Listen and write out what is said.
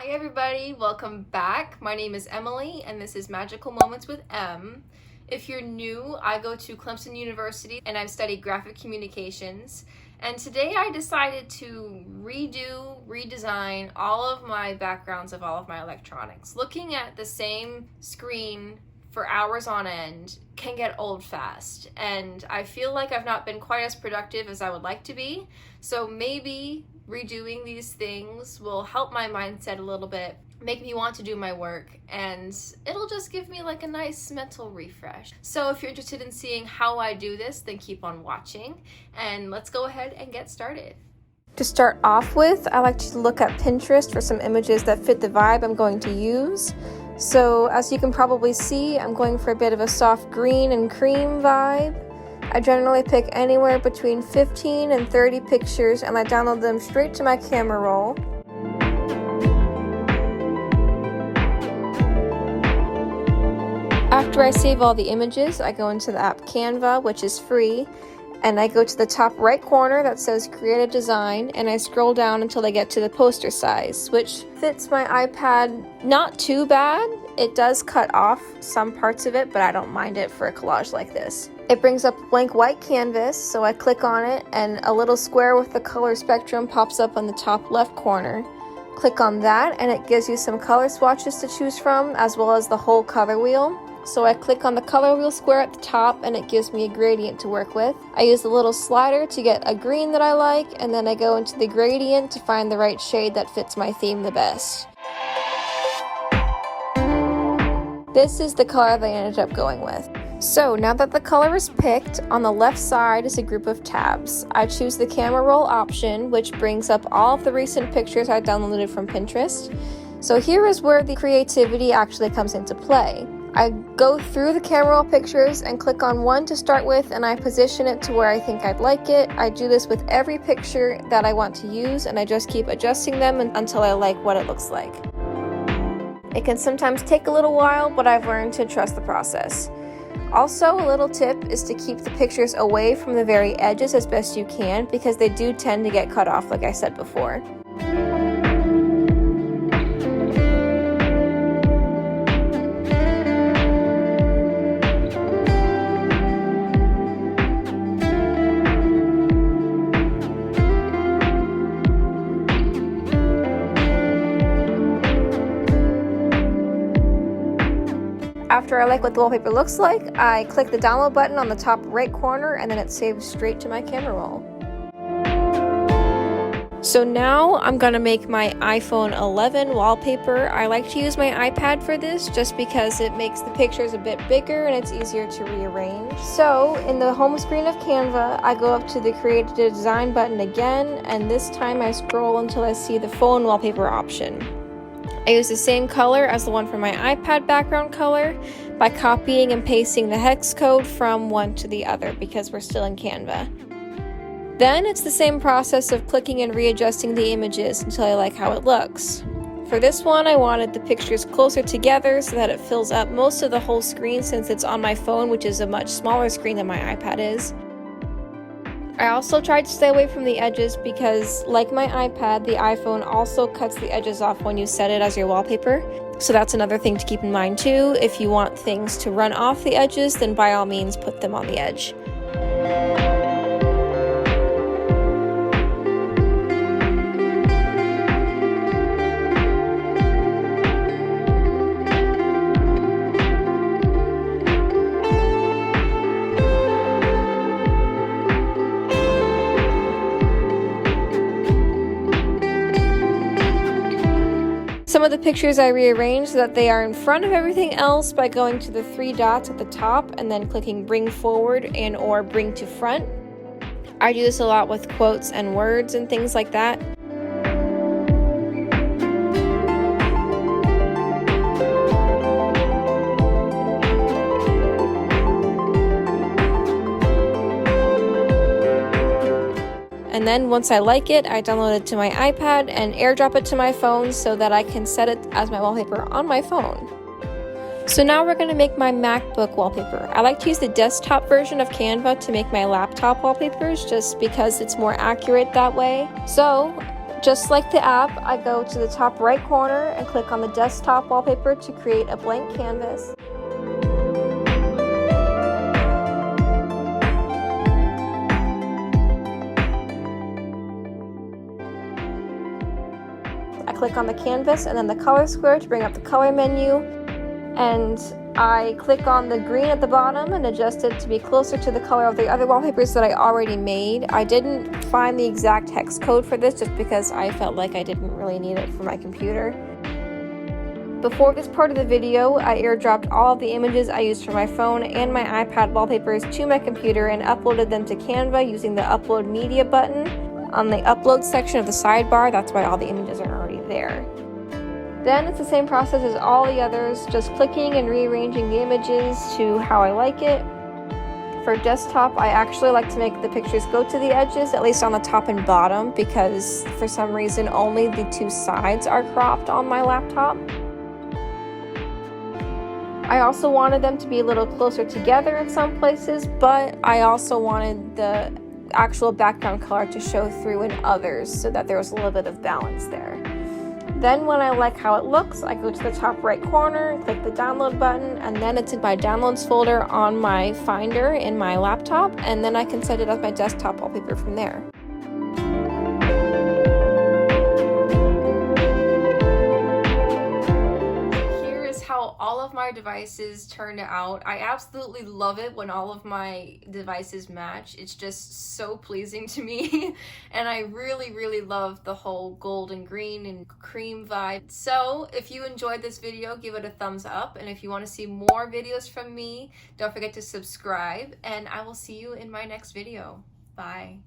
Hi everybody, welcome back. My name is Emily and this is Magical Moments with Em. If you're new, I go to Clemson University and I've studied graphic communications. And today I decided to redesign all of my backgrounds of all of my electronics. Looking at the same screen for hours on end can get old fast, and I feel like I've not been quite as productive as I would like to be. So maybe redoing these things will help my mindset a little bit, make me want to do my work, and it'll just give me like a nice mental refresh. So if you're interested in seeing how I do this, then keep on watching, and let's go ahead and get started. To start off with, I like to look at Pinterest for some images that fit the vibe I'm going to use. So as you can probably see, I'm going for a bit of a soft green and cream vibe. I generally pick anywhere between 15 and 30 pictures and I download them straight to my camera roll. After I save all the images, I go into the app Canva, which is free, and I go to the top right corner that says Create a Design, and I scroll down until I get to the poster size, which fits my iPad not too bad. It does cut off some parts of it, but I don't mind it for a collage like this. It brings up a blank white canvas, so I click on it, and a little square with the color spectrum pops up on the top left corner. Click on that, and it gives you some color swatches to choose from, as well as the whole color wheel. So I click on the color wheel square at the top and it gives me a gradient to work with. I use the little slider to get a green that I like, and then I go into the gradient to find the right shade that fits my theme the best. This is the color that I ended up going with. So now that the color is picked, on the left side is a group of tabs. I choose the camera roll option, which brings up all of the recent pictures I downloaded from Pinterest. So here is where the creativity actually comes into play. I go through the camera roll pictures and click on one to start with, and I position it to where I think I'd like it. I do this with every picture that I want to use, and I just keep adjusting them until I like what it looks like. It can sometimes take a little while, but I've learned to trust the process. Also, a little tip is to keep the pictures away from the very edges as best you can, because they do tend to get cut off, like I said before. After I like what the wallpaper looks like, I click the download button on the top right corner, and then it saves straight to my camera roll. So now I'm going to make my iPhone 11 wallpaper. I like to use my iPad for this just because it makes the pictures a bit bigger and it's easier to rearrange. So in the home screen of Canva, I go up to the Create a Design button again, and this time I scroll until I see the phone wallpaper option. I use the same color as the one for my iPad background color by copying and pasting the hex code from one to the other because we're still in Canva. Then it's the same process of clicking and readjusting the images until I like how it looks. For this one, I wanted the pictures closer together so that it fills up most of the whole screen since it's on my phone, which is a much smaller screen than my iPad is. I also tried to stay away from the edges because, like my iPad, the iPhone also cuts the edges off when you set it as your wallpaper. So that's another thing to keep in mind too. If you want things to run off the edges, then by all means put them on the edge. Some of the pictures I rearranged so that they are in front of everything else by going to the three dots at the top and then clicking bring forward and or bring to front. I do this a lot with quotes and words and things like that. And then once I like it, I download it to my iPad and airdrop it to my phone so that I can set it as my wallpaper on my phone. So now we're going to make my MacBook wallpaper. I like to use the desktop version of Canva to make my laptop wallpapers just because it's more accurate that way. So Just like the app, I go to the top right corner and click on the desktop wallpaper to create a blank canvas. I click on the canvas and then the color square to bring up the color menu, and I click on the green at the bottom and adjust it to be closer to the color of the other wallpapers that I already made. I didn't find the exact hex code for this just because I felt like I didn't really need it for my computer. Before this part of the video, I airdropped all of the images I used for my phone and my iPad wallpapers to my computer and uploaded them to Canva using the Upload Media button on the Upload section of the sidebar. That's why all the images are already there. Then it's the same process as all the others, just clicking and rearranging the images to how I like it. For desktop, I actually like to make the pictures go to the edges, at least on the top and bottom, because for some reason only the two sides are cropped on my laptop. I also wanted them to be a little closer together in some places, but I also wanted the actual background color to show through in others so that there was a little bit of balance there. Then when I like how it looks, I go to the top right corner, click the download button, and then it's in my downloads folder on my Finder in my laptop, and then I can set it as my desktop wallpaper from there. How all of my devices turned out. I absolutely love it when all of my devices match. It's just so pleasing to me. And I really love the whole gold and green and cream vibe. So if you enjoyed this video, give it a thumbs up. And if you want to see more videos from me, don't forget to subscribe. And I will see you in my next video. Bye.